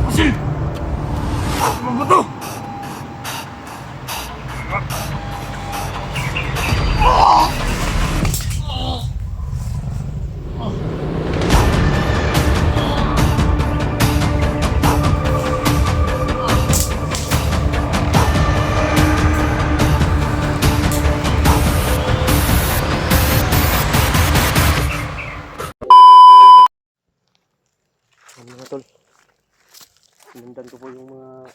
Basil! Ano ba to? Ano mga tol, sinundan ko po yung mga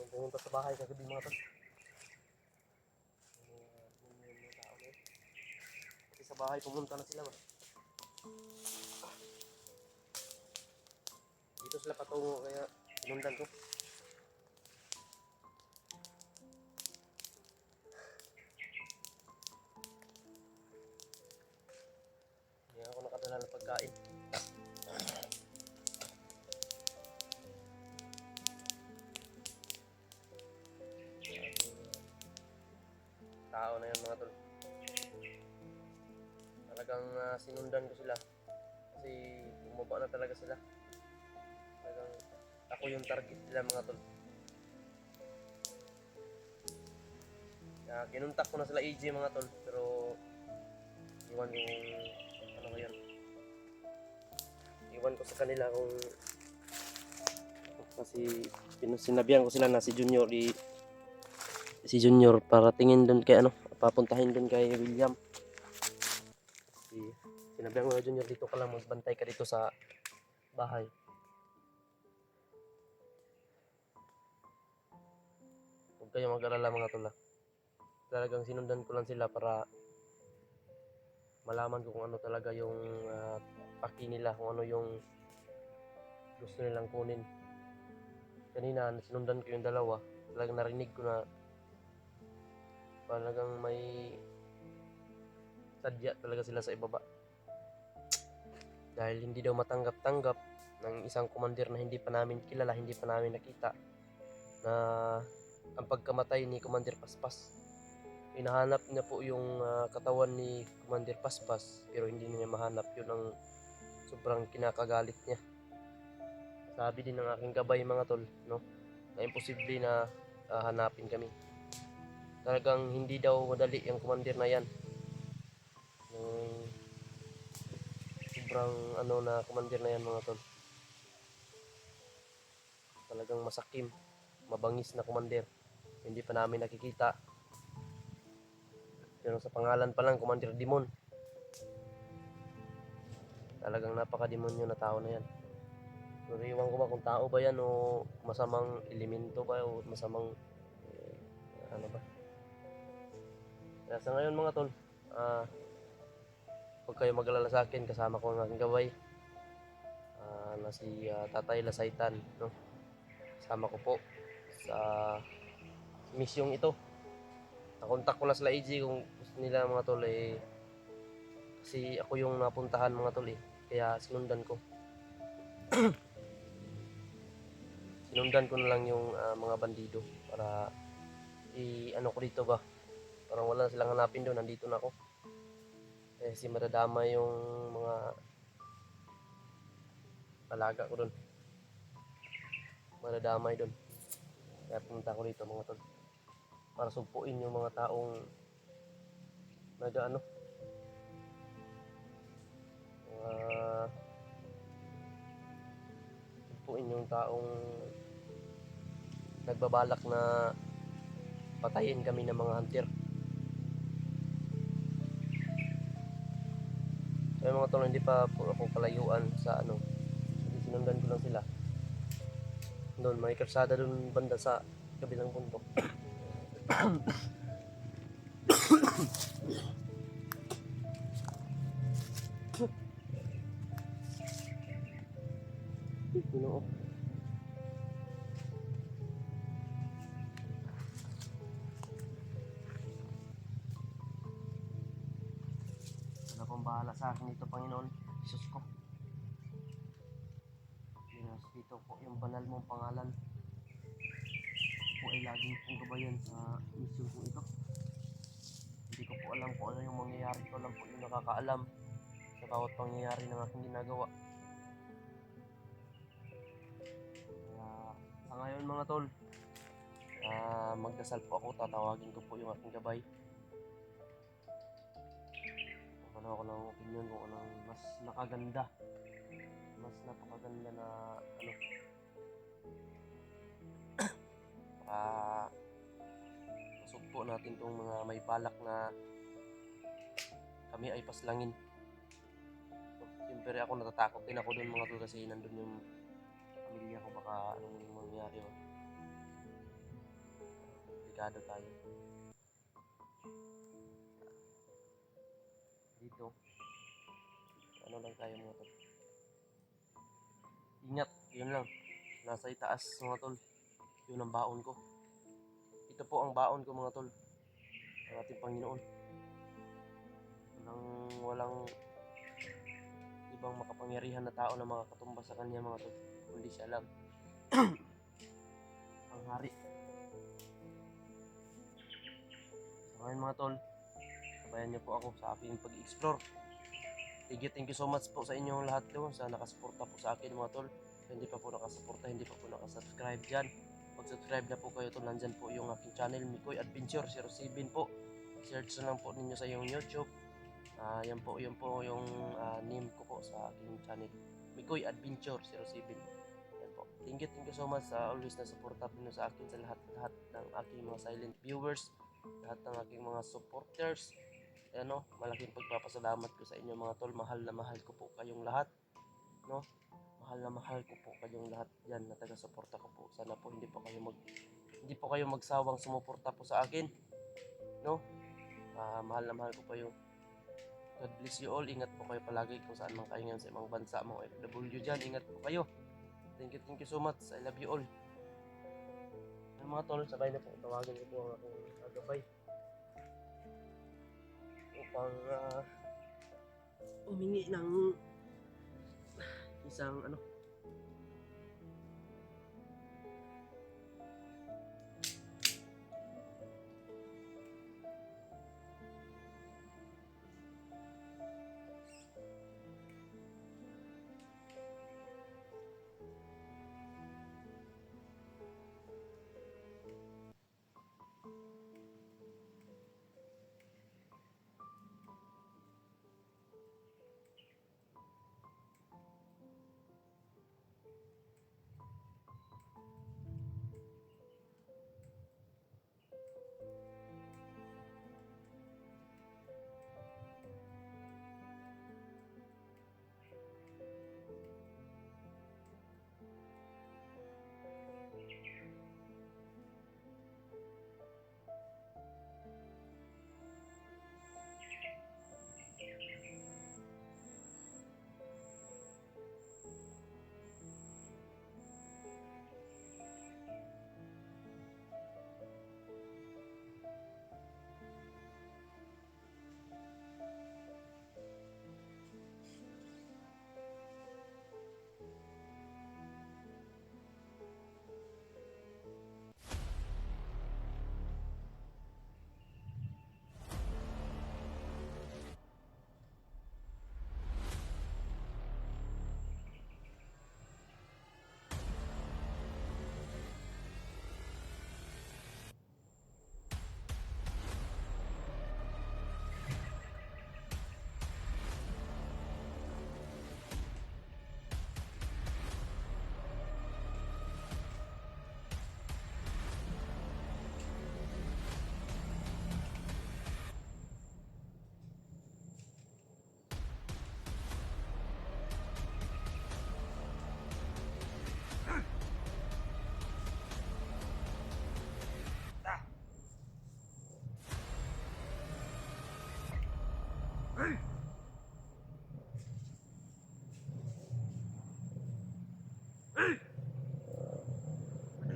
pumunta sa bahay kagabi mga tol. Yung tao na yun. Kasi sa bahay pumunta na sila ba? Dito sila patungo kaya sinundan ko. Hindi ako nakadala ng pagkain. Tao na yun mga tol. Talagang sinundan ko sila kasi bumaba na talaga sila. Talagang ako yung target nila mga tol. Kinuntak ko na sila AJ mga tol, pero iwan ko ano ba yan. Iwan ko sa kanila kung kasi sinabihan ko sila na si Junior para tingin doon kay ano, papuntahin doon kay William. Sinabihan ko na Junior, dito ka lang, magbantay ka dito sa bahay. Huwag kayong mag-alala mga tula. Talagang sinundan ko lang sila para malaman ko kung ano talaga yung paki nila, kung ano yung gusto nilang kunin. Kanina sinundan ko yung dalawa, talagang narinig ko na talagang may sadya talaga sila sa ibaba. Dahil hindi daw matanggap-tanggap ng isang komandir na hindi pa namin kilala, hindi pa namin nakita, na ang pagkamatay ni Commander Paspas. Hinahanap niya po yung katawan ni Commander Paspas, pero hindi niya mahanap. Yun ang sobrang kinakagalit niya. Sabi din ng aking gabay mga tol, no, na imposible na hanapin kami. Talagang hindi daw madali yung commander na yan. Yung sobrang ano na commander na yan mga tol. Talagang masakim, mabangis na commander. Hindi pa namin nakikita. Pero sa pangalan pa lang, Commander Demon. Talagang napaka-demonyo na tao na yan. Pero iwan ko ba kung tao ba yan o masamang elemento ba o masamang ano ba. Kaya sa ngayon mga tol, huwag kayo mag-alala sa akin, kasama ko ang aking gabay na si Tatay Lasaitan, no? Kasama ko po sa misyong ito. Nakontak ko na sila AJ kung gusto nila mga tol kasi ako yung napuntahan mga tol kaya sinundan ko. Sinundan ko na lang yung mga bandido para ano ko dito ba, parang wala silang hanapin doon, nandito na ako kasi madadama yung mga alaga ko doon, madadamay doon. Kaya pumunta ko dito mga tol para sumpuin yung mga taong nag-ano sumpuin yung taong nagbabalak na patayin kami ng mga hunter. Kaya mga tol, hindi pa po ako kalayuan sa ano, sinundan ko lang sila doon. May kalsada doon banda sa kabilang bundok. Ginoo. Wala akong bahala sa akin dito, Panginoon. Jesus ko. Dito po yung banal mong pangalan. Po ay laging pong gabayan sa misyon ko ito. Hindi ko po alam kung ano yung mangyayari. Ito lang po yung nakakaalam sa bawat pangyayari ng aking ginagawa. Kaya sa ngayon mga tol, magdasal po ako, tatawagin ko po yung aking gabay. Ano ako ng opinion kung anong mas nakaganda, mas napakaganda na ano, masugpo natin tong mga may balak na kami ay paslangin. So, siyempre ako natatakot din ako dun mga tol kasi nandun yung pamilya ko, baka anong mangyari. Delikado tayo dito. Ano lang tayo mga tol, ingat, yun lang. Nasa itaas mga tol, yun ang baon ko. Ito po ang baon ko mga tol, ang ating Panginoon. Walang ibang makapangyarihan na tao na makakatumba sa kanya mga tol, kundi siya lang. Ang hari. So ngayon mga tol, sabayan niyo po ako sa aking pag-explore. Thank you so much po sa inyong lahat doon sa nakasuporta po sa akin mga tol. Hindi pa po nakasuporta, hindi pa po nakasubscribe dyan, mag-subscribe na po kayo tol. Nandyan po yung aking channel, Mikoy Adventure 07 po. Search na lang po ninyo sa iyong YouTube. Yan po yung name ko po sa aking channel, Mikoy Adventure 07. Yan po. Thank you so much sa always na suporta niyo sa akin, sa lahat ng aking mga silent viewers, lahat ng aking mga supporters. Ano, malaking pagpapasalamat ko sa inyo mga tol. Mahal na mahal ko po kayong lahat, no? Mahal na mahal ko po kayong lahat diyan na taga-suporta ko po. Sana po hindi po kayo magsawang sumuporta po sa akin, no? Mahal na mahal ko po kayo. God bless you all. Ingat po kayo palagi kung saan man kayo ngayon sa ibang bansa, mga OFW dyan. Ingat po kayo. Thank you so much. I love you all. Mga tol, sabay na po tawagin ko po ang aking gabay upang humingi ng isang ano,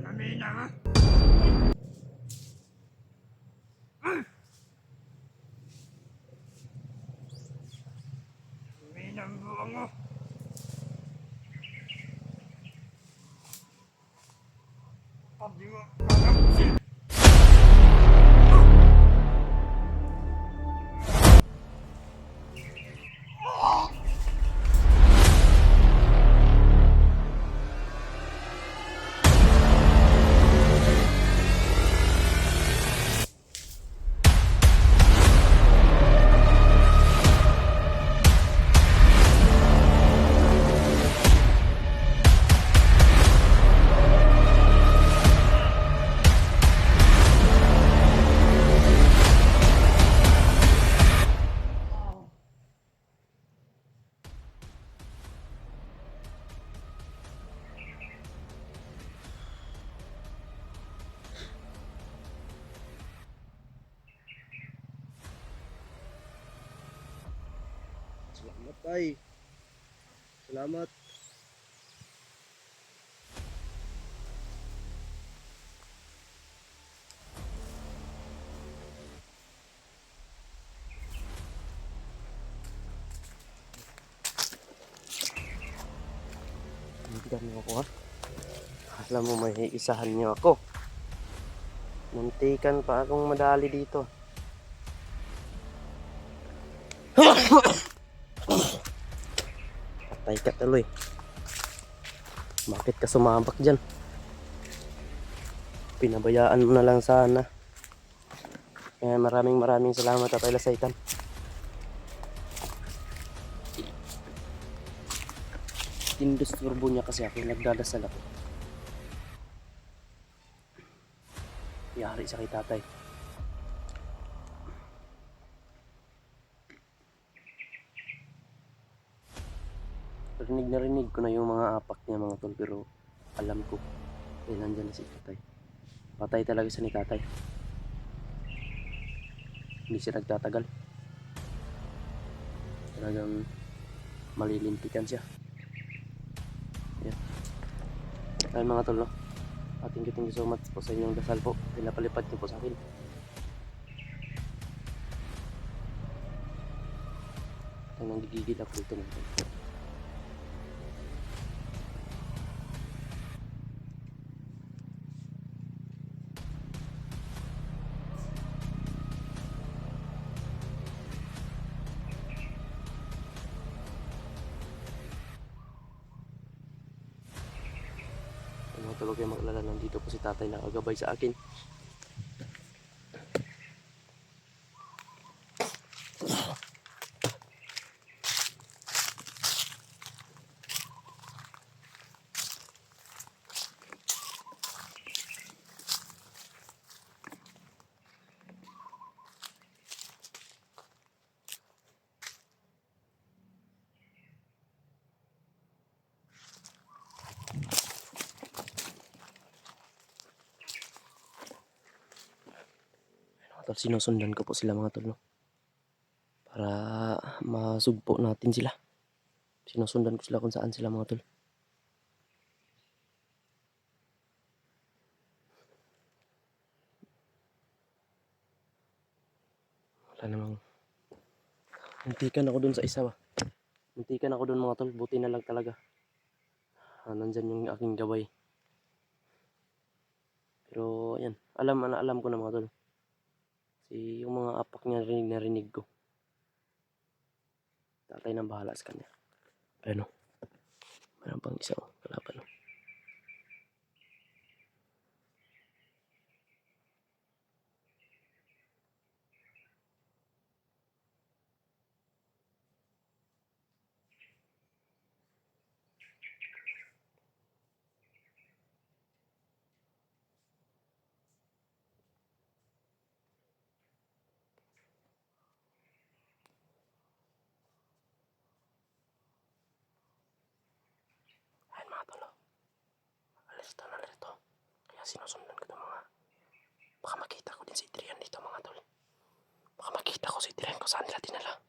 Namina ka? Namina ang buwang mo. Pabdi mo. Pagkaksin. Salamat tay. Salamat. Hindan mo ako ha. Alam mo may isahan niyo ako. Muntikan pa akong madali dito. Patay ka tuloy. Bakit ka sumabak dyan? Pinabayaan mo na lang sana. Kaya maraming salamat Tatay Lasaitan. Tindisturbo niya kasi ako, nagdadasal ako. Yari sa kay tatay. Rinig ko na yung mga apak niya mga tol, pero alam ko eh nandyan na si tatay. Patay talaga siya ni tatay. Hindi siya nagtatagal. Talagang malilimpikan siya. Yan. Ayun mga tol, no? Thank you so much po sa inyong dasal po. Pinapalipad niyo po sa akin. Ay, nanggigigil ako dito mga tol. Mga tol, huwag kayong mag-alala, nandito po si tatay na kagabay sa akin. Mga tol, sinusundan ko po sila mga tol, no? Para masugpo natin sila. Sinusundan ko sila kung saan sila mga tol. Wala namang... Muntikan ako dun sa isa ba. Muntikan ako dun mga tol. Buti na lang talaga. Nandyan yung aking gabay. Pero yan. Alam ko na mga tol. Kasi yung mga apak niya narinig ko. Tatay nang bahala sa kanya. Ayun o. Mayroon pang isa o. Kalaban o. Ayun mga tol o. Alis daw na rito. Kaya sinusundan ko itong mga... Baka makita ko din si Adrian dito mga tol. Baka makita ko si Adrian kung saan nila dinala.